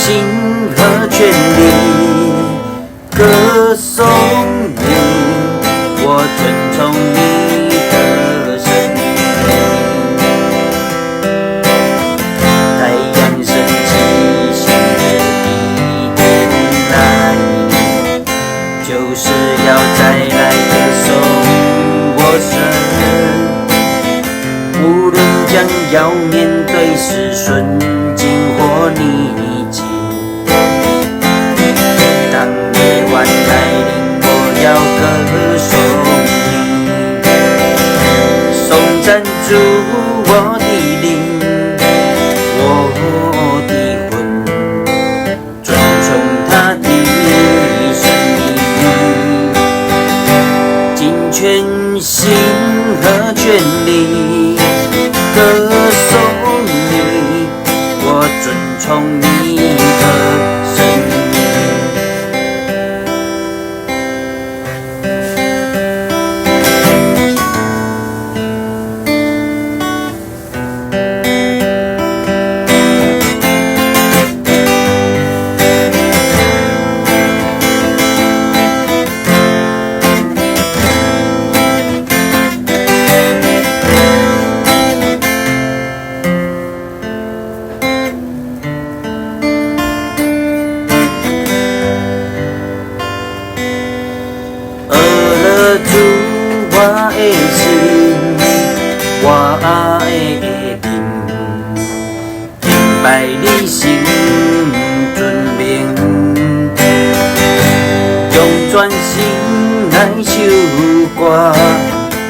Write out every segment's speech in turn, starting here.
心和权力，歌颂你，我尊崇你的生命。太阳升起，新的一天来，就是要再来歌颂我神。无论将要面对是顺境或逆境，当夜晚来临，我要歌颂你，颂赞主我的灵，我的魂，尊崇他的声音，尽全心和全力歌颂你，我尊崇你的声音。主我的心，我的灵，敬拜你心尊名，用全心来唱歌，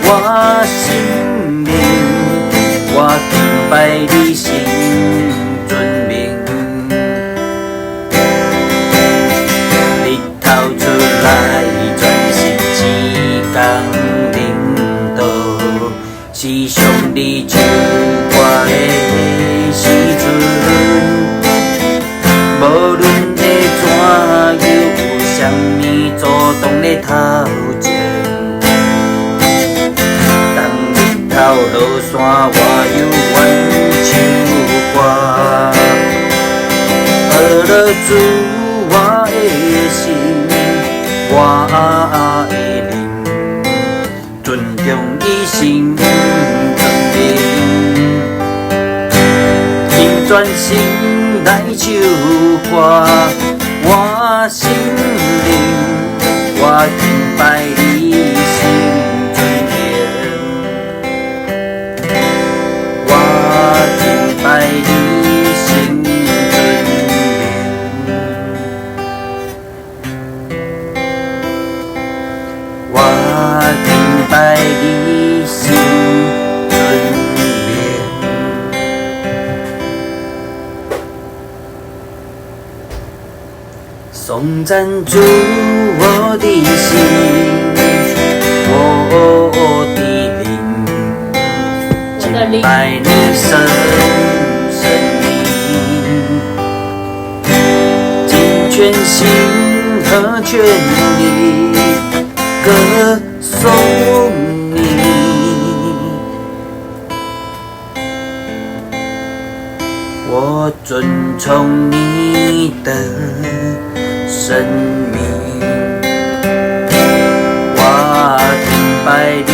我心灵，我敬拜你心尊名，日头出来。领导是上帝唱歌的时阵，无论会怎有啥物阻挡咧头前，当日头落山，我犹原唱歌，阿拉主我的心，我的灵。尊重伊心尊名，用全心来唱歌，我心灵，我敬拜你心尊名，我敬拜你心尊名，我敬拜你心尊名。颂赞主我的心，我的灵，敬拜你神明，尽全心和全力歌颂你，我尊崇你的生命，我敬拜你